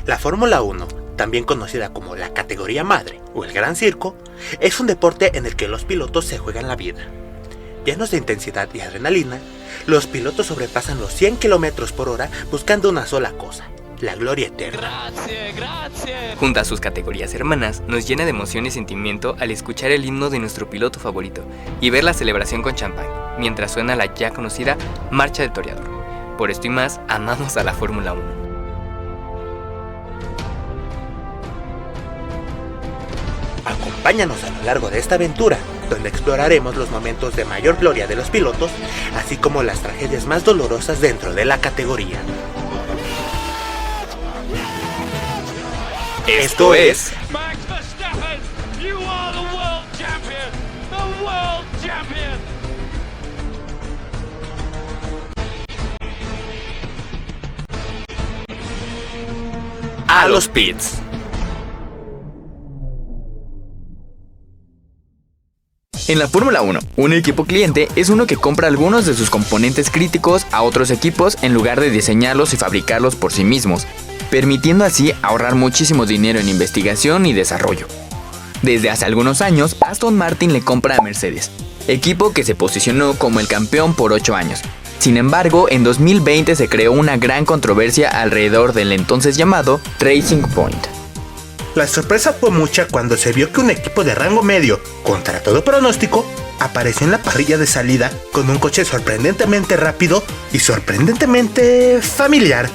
La Fórmula 1, también conocida como la categoría madre o el Gran Circo, es un deporte en el que los pilotos se juegan la vida. Llenos de intensidad y adrenalina, los pilotos sobrepasan los 100 km por hora buscando una sola cosa: la gloria eterna. Gracias. Junto a sus categorías hermanas, nos llena de emoción y sentimiento al escuchar el himno de nuestro piloto favorito y ver la celebración con champán, mientras suena la ya conocida Marcha del Toreador. Por esto y más, amamos a la Fórmula 1. Acompáñanos a lo largo de esta aventura, donde exploraremos los momentos de mayor gloria de los pilotos, así como las tragedias más dolorosas dentro de la categoría. Esto es Max Verstappen, you are the world champion, the world champion. A los pits. En la Fórmula 1, un equipo cliente es uno que compra algunos de sus componentes críticos a otros equipos en lugar de diseñarlos y fabricarlos por sí mismos, permitiendo así ahorrar muchísimo dinero en investigación y desarrollo. Desde hace algunos años, Aston Martin le compra a Mercedes, equipo que se posicionó como el campeón por 8 años. Sin embargo, en 2020 se creó una gran controversia alrededor del entonces llamado Racing Point. La sorpresa fue mucha cuando se vio que un equipo de rango medio, contra todo pronóstico, apareció en la parrilla de salida con un coche sorprendentemente rápido y sorprendentemente familiar.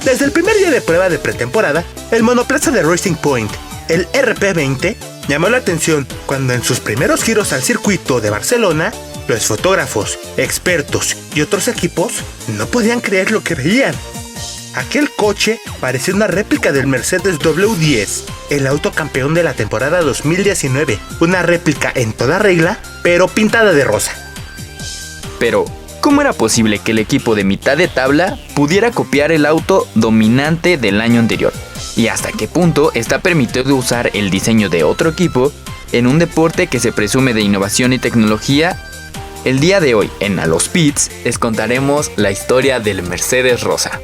Desde el primer día de prueba de pretemporada, el monoplaza de Racing Point, el RP20, llamó la atención cuando en sus primeros giros al circuito de Barcelona, los fotógrafos, expertos y otros equipos no podían creer lo que veían. Aquel coche parecía una réplica del Mercedes W10, el auto campeón de la temporada 2019, una réplica en toda regla, pero pintada de rosa. Pero, ¿cómo era posible que el equipo de mitad de tabla pudiera copiar el auto dominante del año anterior? ¿Y hasta qué punto está permitido usar el diseño de otro equipo en un deporte que se presume de innovación y tecnología? El día de hoy, en A los Pits, les contaremos la historia del Mercedes Rosa.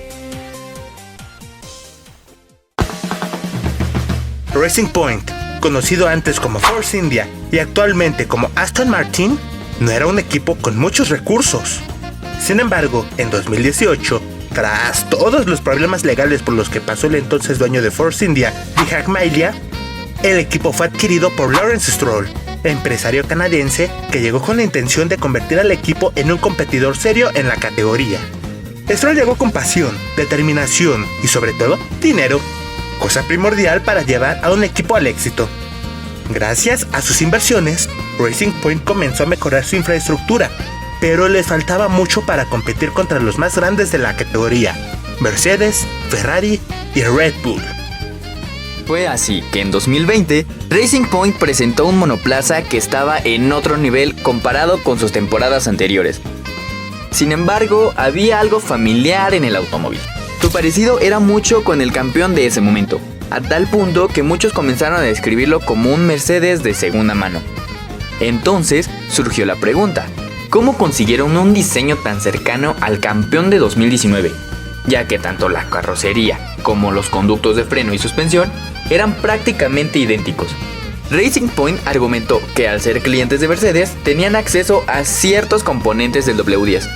Racing Point, conocido antes como Force India y actualmente como Aston Martin, no era un equipo con muchos recursos. Sin embargo, en 2018, tras todos los problemas legales por los que pasó el entonces dueño de Force India, Vijay Mallya, el equipo fue adquirido por Lawrence Stroll, empresario canadiense que llegó con la intención de convertir al equipo en un competidor serio en la categoría. Stroll llegó con pasión, determinación y sobre todo dinero, cosa primordial para llevar a un equipo al éxito. Gracias a sus inversiones, Racing Point comenzó a mejorar su infraestructura, pero les faltaba mucho para competir contra los más grandes de la categoría: Mercedes, Ferrari y Red Bull. Fue así que en 2020, Racing Point presentó un monoplaza que estaba en otro nivel comparado con sus temporadas anteriores. Sin embargo, había algo familiar en el automóvil. Su parecido era mucho con el campeón de ese momento, a tal punto que muchos comenzaron a describirlo como un Mercedes de segunda mano. Entonces surgió la pregunta: ¿cómo consiguieron un diseño tan cercano al campeón de 2019? Ya que tanto la carrocería como los conductos de freno y suspensión eran prácticamente idénticos. Racing Point argumentó que al ser clientes de Mercedes tenían acceso a ciertos componentes del W10.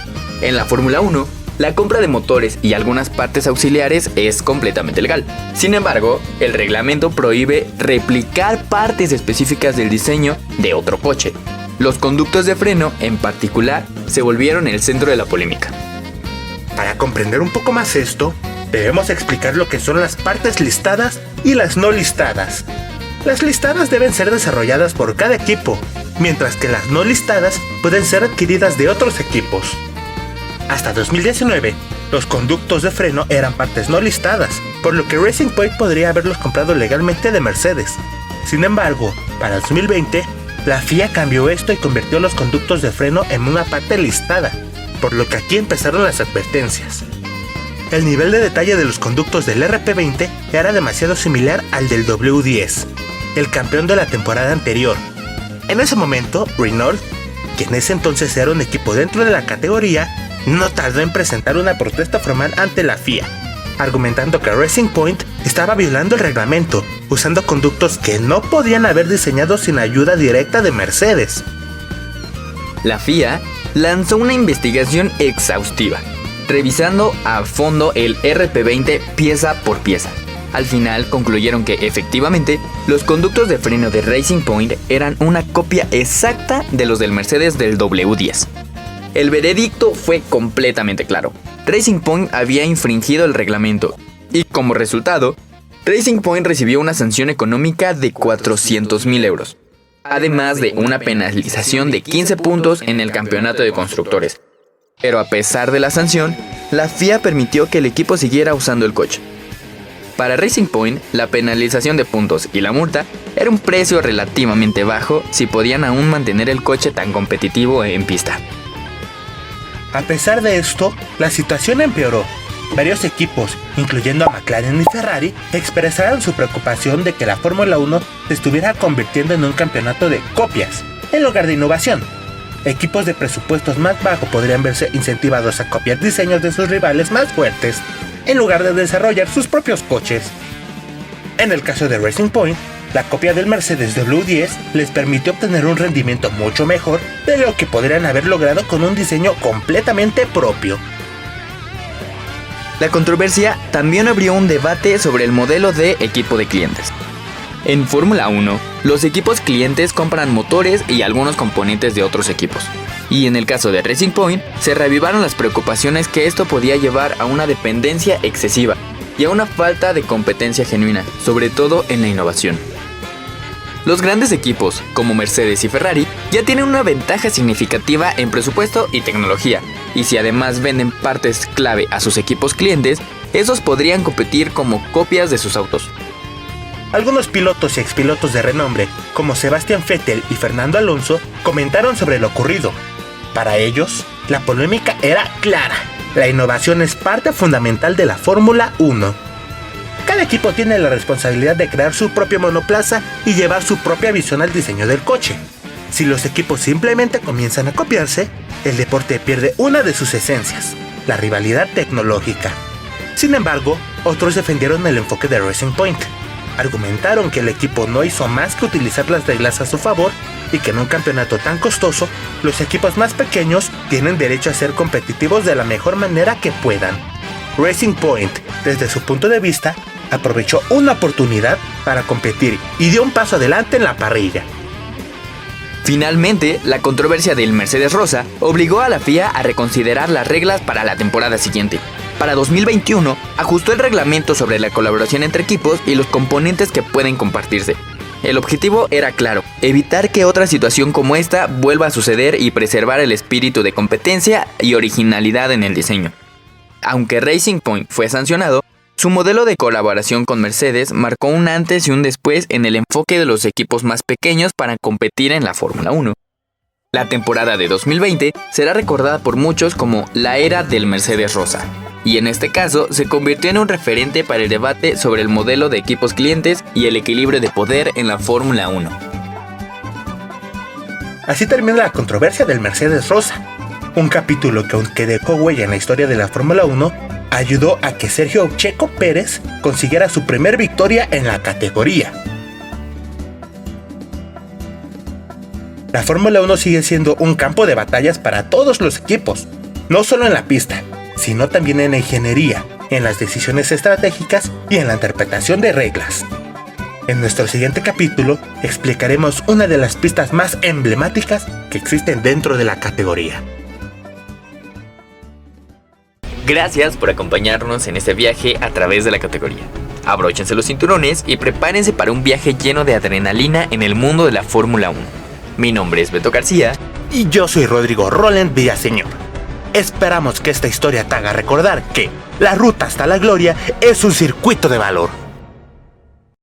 En la Fórmula 1, la compra de motores y algunas partes auxiliares es completamente legal. Sin embargo, el reglamento prohíbe replicar partes específicas del diseño de otro coche. Los conductos de freno, en particular, se volvieron el centro de la polémica. Para comprender un poco más esto, debemos explicar lo que son las partes listadas y las no listadas. Las listadas deben ser desarrolladas por cada equipo, mientras que las no listadas pueden ser adquiridas de otros equipos. Hasta 2019, los conductos de freno eran partes no listadas, por lo que Racing Point podría haberlos comprado legalmente de Mercedes. Sin embargo, para 2020, la FIA cambió esto y convirtió los conductos de freno en una parte listada, por lo que aquí empezaron las advertencias. El nivel de detalle de los conductos del RP20 era demasiado similar al del W10, el campeón de la temporada anterior. En ese momento, Renault, que en ese entonces era un equipo dentro de la categoría, no tardó en presentar una protesta formal ante la FIA. argumentando que Racing Point estaba violando el reglamento, usando conductos que no podían haber diseñado sin ayuda directa de Mercedes. La FIA lanzó una investigación exhaustiva, revisando a fondo el RP20 pieza por pieza. Al final concluyeron que efectivamente los conductos de freno de Racing Point eran una copia exacta de los del Mercedes del W10. El veredicto fue completamente claro. Racing Point había infringido el reglamento y como resultado, Racing Point recibió una sanción económica de 400.000 euros, además de una penalización de 15 puntos en el campeonato de constructores. Pero a pesar de la sanción, la FIA permitió que el equipo siguiera usando el coche. Para Racing Point, la penalización de puntos y la multa era un precio relativamente bajo si podían aún mantener el coche tan competitivo en pista. A pesar de esto, la situación empeoró. Varios equipos, incluyendo a McLaren y Ferrari, expresaron su preocupación de que la Fórmula 1 se estuviera convirtiendo en un campeonato de copias, en lugar de innovación. Equipos de presupuestos más bajos podrían verse incentivados a copiar diseños de sus rivales más fuertes, en lugar de desarrollar sus propios coches. En el caso de Racing Point, la copia del Mercedes W10 les permitió obtener un rendimiento mucho mejor de lo que podrían haber logrado con un diseño completamente propio. La controversia también abrió un debate sobre el modelo de equipo de clientes. En Fórmula 1, los equipos clientes compran motores y algunos componentes de otros equipos. Y en el caso de Racing Point, se reavivaron las preocupaciones que esto podía llevar a una dependencia excesiva y a una falta de competencia genuina, sobre todo en la innovación. Los grandes equipos, como Mercedes y Ferrari, ya tienen una ventaja significativa en presupuesto y tecnología, y si además venden partes clave a sus equipos clientes, esos podrían competir como copias de sus autos. Algunos pilotos y expilotos de renombre, como Sebastian Vettel y Fernando Alonso, comentaron sobre lo ocurrido. Para ellos, la polémica era clara. La innovación es parte fundamental de la Fórmula 1. Cada equipo tiene la responsabilidad de crear su propio monoplaza y llevar su propia visión al diseño del coche. Si los equipos simplemente comienzan a copiarse, el deporte pierde una de sus esencias, la rivalidad tecnológica. Sin embargo, otros defendieron el enfoque de Racing Point. Argumentaron que el equipo no hizo más que utilizar las reglas a su favor y que en un campeonato tan costoso, los equipos más pequeños tienen derecho a ser competitivos de la mejor manera que puedan. Racing Point, desde su punto de vista, aprovechó una oportunidad para competir y dio un paso adelante en la parrilla. Finalmente, la controversia del Mercedes Rosa obligó a la FIA a reconsiderar las reglas para la temporada siguiente. Para 2021, ajustó el reglamento sobre la colaboración entre equipos y los componentes que pueden compartirse. El objetivo era claro, evitar que otra situación como esta vuelva a suceder y preservar el espíritu de competencia y originalidad en el diseño. Aunque Racing Point fue sancionado, su modelo de colaboración con Mercedes marcó un antes y un después en el enfoque de los equipos más pequeños para competir en la Fórmula 1. La temporada de 2020 será recordada por muchos como la era del Mercedes Rosa, y en este caso se convirtió en un referente para el debate sobre el modelo de equipos clientes y el equilibrio de poder en la Fórmula 1. Así termina la controversia del Mercedes Rosa, un capítulo que, aunque dejó huella en la historia de la Fórmula 1, ayudó a que Sergio Checo Pérez consiguiera su primer victoria en la categoría. La Fórmula 1 sigue siendo un campo de batallas para todos los equipos, no solo en la pista, sino también en la ingeniería, en las decisiones estratégicas y en la interpretación de reglas. En nuestro siguiente capítulo explicaremos una de las pistas más emblemáticas que existen dentro de la categoría. Gracias por acompañarnos en este viaje a través de la categoría. Abróchense los cinturones y prepárense para un viaje lleno de adrenalina en el mundo de la Fórmula 1. Mi nombre es Beto García. Y yo soy Rodrigo Roland Villaseñor. Esperamos que esta historia te haga recordar que la ruta hasta la gloria es un circuito de valor.